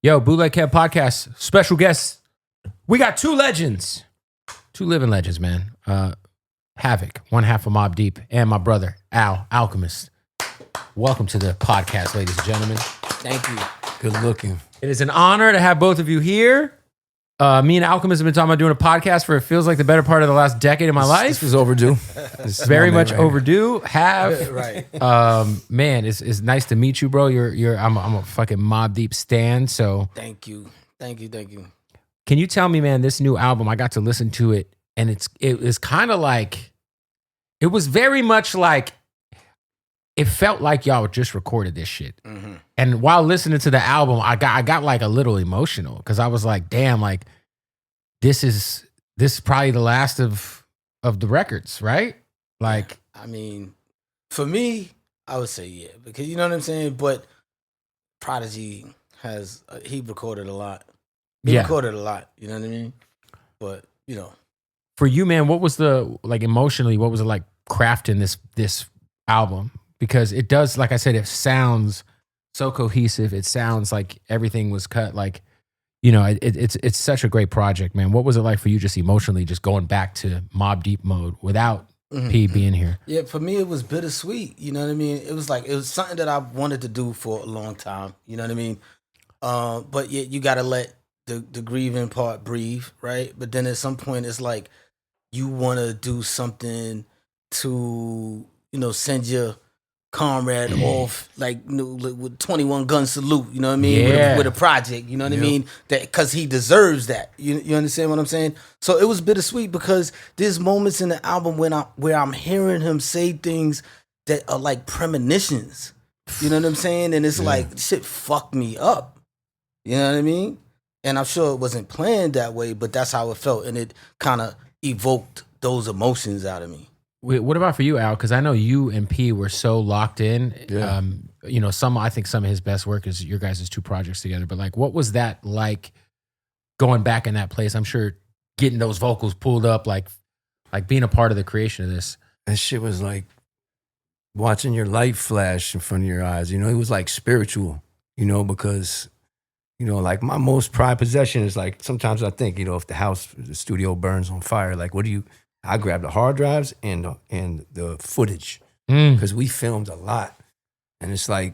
Yo, Bootleg podcast, special guests. We got two legends, two living legends, man. Havoc, one half of Mobb Deep, and my brother, Alchemist. Welcome to the podcast, ladies and gentlemen. Thank you. Good looking. It is an honor to have both of you here. Me and Alchemist have been talking about doing a podcast for it feels like the better part of the last decade of my life. This was overdue. It's very much overdue. Right. Man, it's nice to meet you, bro. I'm a fucking Mobb Deep stan. So Thank you. can you tell me, man, this new album? I got to listen to it, and it was kind of like, it was very much like, it felt like y'all just recorded this shit. Mm-hmm. And while listening to the album, I got like a little emotional because I was like, damn, like this is probably the last of the records, right? Like, I mean, for me, I would say yeah, because you know what I'm saying. But Prodigy he recorded a lot. He recorded a lot. You know what I mean. But you know, for you, man, what was emotionally? What was it like crafting this album? Because it does, like I said, it sounds so cohesive. It sounds like everything was cut. Like, you know, it's such a great project, man. What was it like for you, just emotionally, just going back to Mobb Deep mode without P being here? Yeah, for me, it was bittersweet. You know what I mean? It was something that I wanted to do for a long time. You know what I mean? But yeah, you got to let the grieving part breathe, right? But then at some point, it's like you want to do something to, you know, send your comrade off like with 21 gun salute, you know what I mean? Yeah. With a project, you know what I mean? That because he deserves that. You understand what I'm saying? So it was bittersweet because there's moments in the album where I'm hearing him say things that are like premonitions. You know what I'm saying? And it's like shit fucked me up. You know what I mean? And I'm sure it wasn't planned that way, but that's how it felt, and it kind of evoked those emotions out of me. Wait, what about for you, Al? Because I know you and P were so locked in. Yeah. You know, I think some of his best work is your guys' two projects together. But like, what was that like going back in that place? I'm sure getting those vocals pulled up, like being a part of the creation of this. That shit was like watching your light flash in front of your eyes. You know, it was like spiritual, you know, because, you know, like my most prized possession is like, sometimes I think, you know, if the studio burns on fire, like I grabbed the hard drives and the footage because we filmed a lot. And it's like,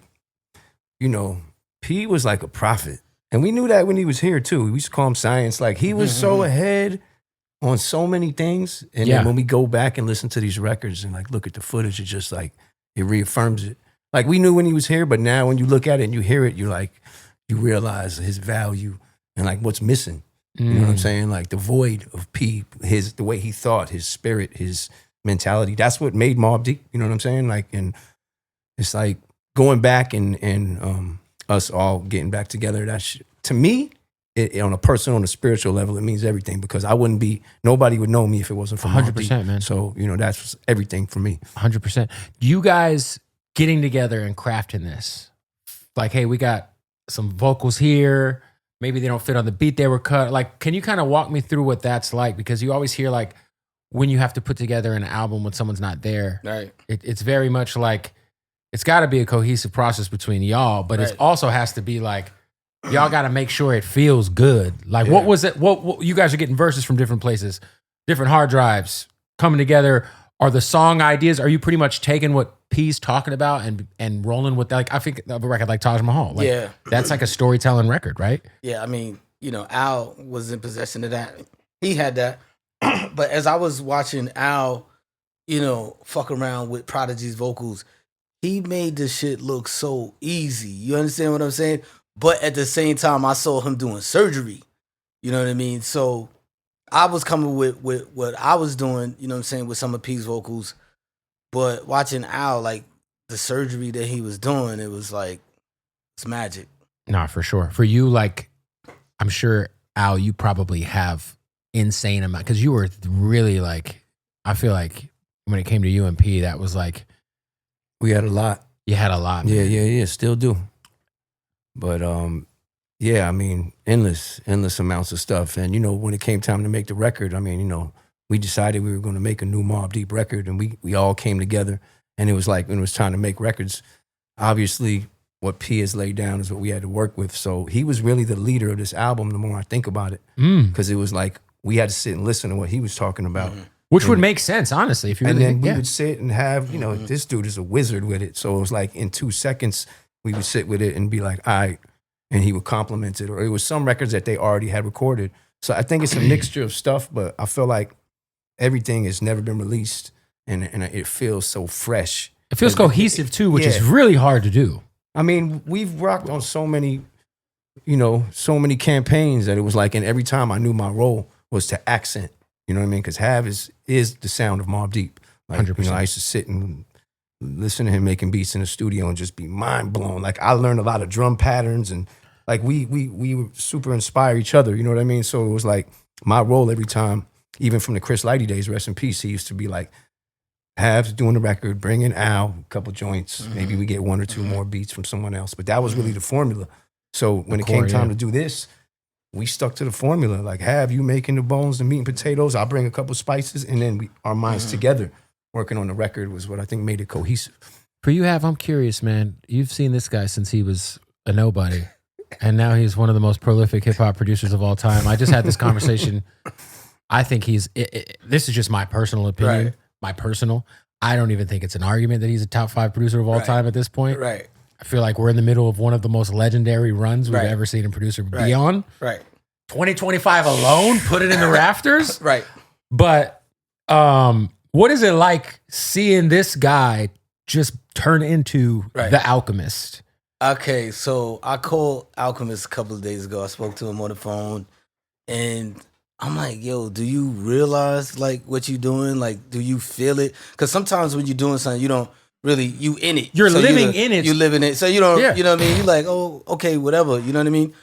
you know, P was like a prophet. And we knew that when he was here too. We used to call him science. Like he was so ahead on so many things. And then when we go back and listen to these records and like look at the footage, it's just like, it reaffirms it. Like we knew when he was here, but now when you look at it and you hear it, you're like, you realize his value and like what's missing. You know what I'm saying? Like the void of P, the way he thought, his spirit, his mentality. That's what made Mobb Deep. You know what I'm saying? Like, and it's like going back and us all getting back together. To me, on a personal, on a spiritual level, it means everything because nobody would know me if it wasn't for Mobb Deep. 100%, man. So, you know, that's everything for me. 100%. You guys getting together and crafting this, like, hey, we got some vocals here. Maybe they don't fit on the beat they were cut. Like, can you kind of walk me through what that's like? Because you always hear like when you have to put together an album when someone's not there. Right. It's very much like it's got to be a cohesive process between y'all, but it also has to be like y'all got to make sure it feels good. Like, what was it? What you guys are getting verses from different places, different hard drives coming together. Are the song ideas? Are you pretty much taking what P's talking about and rolling with that? Like, I think of a record like Taj Mahal. Like, that's like a storytelling record, right? Yeah, I mean, you know, Al was in possession of that. He had that. But as I was watching Al, you know, fuck around with Prodigy's vocals, he made this shit look so easy. You understand what I'm saying? But at the same time, I saw him doing surgery. You know what I mean? So I was coming with what I was doing, you know what I'm saying, with some of P's vocals. But watching Al, like, the surgery that he was doing, it was like, it's magic. Nah, for sure. For you, like, I'm sure, Al, you probably have insane amount, because you were really like, I feel like when it came to UMP, that was like, we had a lot. You had a lot, man. Yeah, still do. But yeah, I mean, endless amounts of stuff. And, you know, when it came time to make the record, I mean, you know, we decided we were going to make a new Mobb Deep record, and we all came together. And it was like, when it was time to make records, obviously, what P has laid down is what we had to work with. So he was really the leader of this album. The more I think about it, because it was like we had to sit and listen to what he was talking about, which would make sense, honestly. If you and really then we would sit and have, you know, this dude is a wizard with it. So it was like in 2 seconds we would sit with it and be like, all right, and he would compliment it, or it was some records that they already had recorded. So I think it's a mixture of stuff, but I feel like everything has never been released, and it feels so fresh. It feels cohesive too, which is really hard to do. I mean, we've rocked on so many, you know, so many campaigns that it was like, and every time I knew my role was to accent, you know what I mean? Because Hav is the sound of Mobb Deep. Like, 100%. you know, I used to sit and listen to him making beats in the studio and just be mind blown. Like I learned a lot of drum patterns, and like we would super inspire each other, you know what I mean? So it was like my role every time, even from the Chris Lighty days, rest in peace, he used to be like, Hav's doing the record, bring in Al, a couple joints, maybe we get 1 or 2 more beats from someone else. But that was really the formula. So when it came time to do this, we stuck to the formula. Like, Hav, you making the bones, the meat and potatoes, I'll bring a couple spices, and then our minds together working on the record was what I think made it cohesive. For you, Hav, I'm curious, man. You've seen this guy since he was a nobody, and now he's one of the most prolific hip-hop producers of all time. I just had this conversation. I think this is just my personal opinion. Right. I don't even think it's an argument that he's a top 5 producer of all time at this point. Right. I feel like we're in the middle of one of the most legendary runs we've ever seen a producer be on. Right. 2025 alone, put it in the rafters. Right. But what is it like seeing this guy just turn into the Alchemist? Okay, so I called Alchemist a couple of days ago. I spoke to him on the phone, and I'm like, yo, do you realize like what you're doing? Like, do you feel it? Because sometimes when you're doing something, you don't really, you in it. You're living in it. You live in it. So you don't, you know what I mean? You're like, oh, okay, whatever. You know what I mean?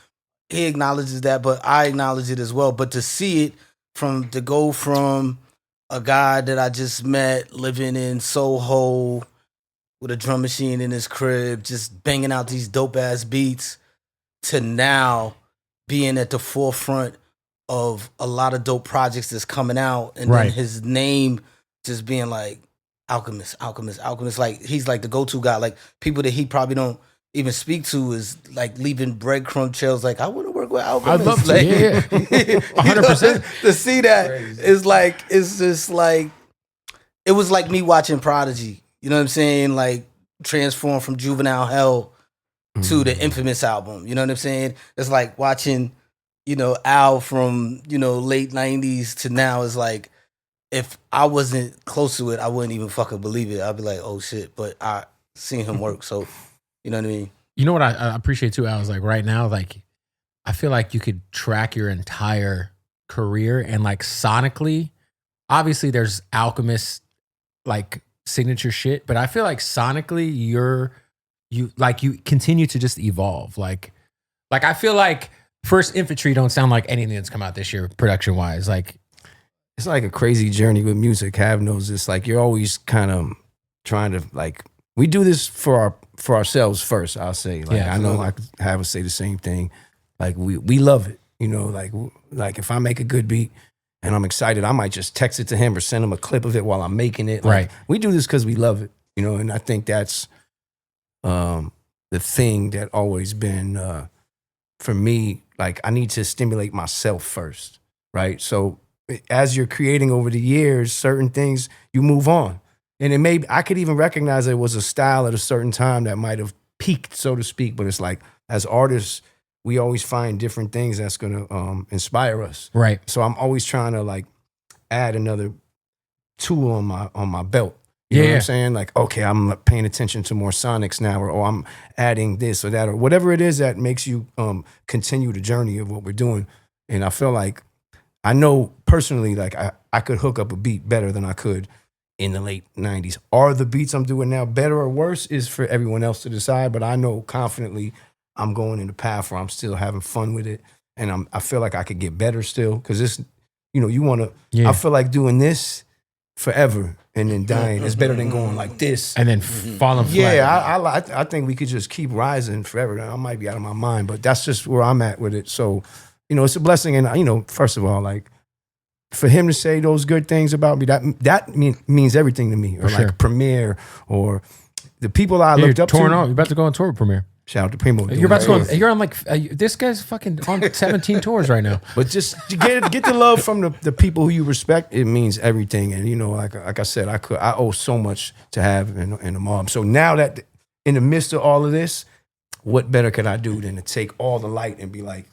He acknowledges that, but I acknowledge it as well. But to see it to go from a guy that I just met living in Soho with a drum machine in his crib, just banging out these dope ass beats, to now being at the forefront of a lot of dope projects that's coming out, and then his name just being like Alchemist. Like he's like the go-to guy. Like people that he probably don't even speak to is like leaving breadcrumb trails. Like, I want to work with Alchemist. I'd love to. Like, 100%. To see that is like, it's just like, it was like me watching Prodigy. You know what I'm saying? Like transform from Juvenile Hell to the Infamous album. You know what I'm saying? It's like watching, you know, Al from, you know, late 90s to now. Is like, if I wasn't close to it, I wouldn't even fucking believe it. I'd be like, oh shit. But I seen him work. So, you know what I mean? You know what I appreciate too, Al, is like right now, like I feel like you could track your entire career and like sonically, obviously there's Alchemist like signature shit, but I feel like sonically you continue to just evolve. Like I feel like First Infantry don't sound like anything that's come out this year production wise. Like it's like a crazy journey with music. Hav knows this. Like you're always kind of trying to like, we do this for ourselves first, I'll say. Like I know I have to say the same thing. Like we love it. You know, like if I make a good beat and I'm excited, I might just text it to him or send him a clip of it while I'm making it. Like, we do this because we love it, you know, and I think that's the thing that always been for me, like I need to stimulate myself first, right? So as you're creating over the years, certain things, you move on. And I could even recognize it was a style at a certain time that might have peaked, so to speak, but it's like, as artists, we always find different things that's going to inspire us. Right. So I'm always trying to like add another tool on my belt. You know what I'm saying? Like, okay, I'm paying attention to more sonics now, or I'm adding this or that, or whatever it is that makes you continue the journey of what we're doing. And I feel like, I know personally, like I could hook up a beat better than I could in the late 90s. Are the beats I'm doing now better or worse is for everyone else to decide, but I know confidently I'm going in the path where I'm still having fun with it, and I feel like I could get better still, because this, you know, you want to, I feel like doing this forever and then dying is better than going like this and then falling flat. Yeah, I think we could just keep rising forever. I might be out of my mind, but that's just where I'm at with it. So, you know, it's a blessing, and you know, first of all, like for him to say those good things about me, that means everything to me. Or like Premiere, or the people I looked up to. You're about to go on tour with Premiere. Shout out to Primo. You're about to go. You're on like this guy's fucking on 17 tours right now. But just to get the love from the people who you respect, it means everything. And like I said, I owe so much to have in the Mobb. So now that in the midst of all of this, what better could I do than to take all the light and be like,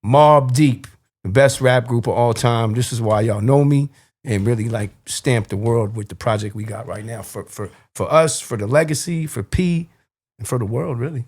Mobb Deep, the best rap group of all time. This is why y'all know me, and really like stamp the world with the project we got right now for us, for the legacy, for P, and for the world, really.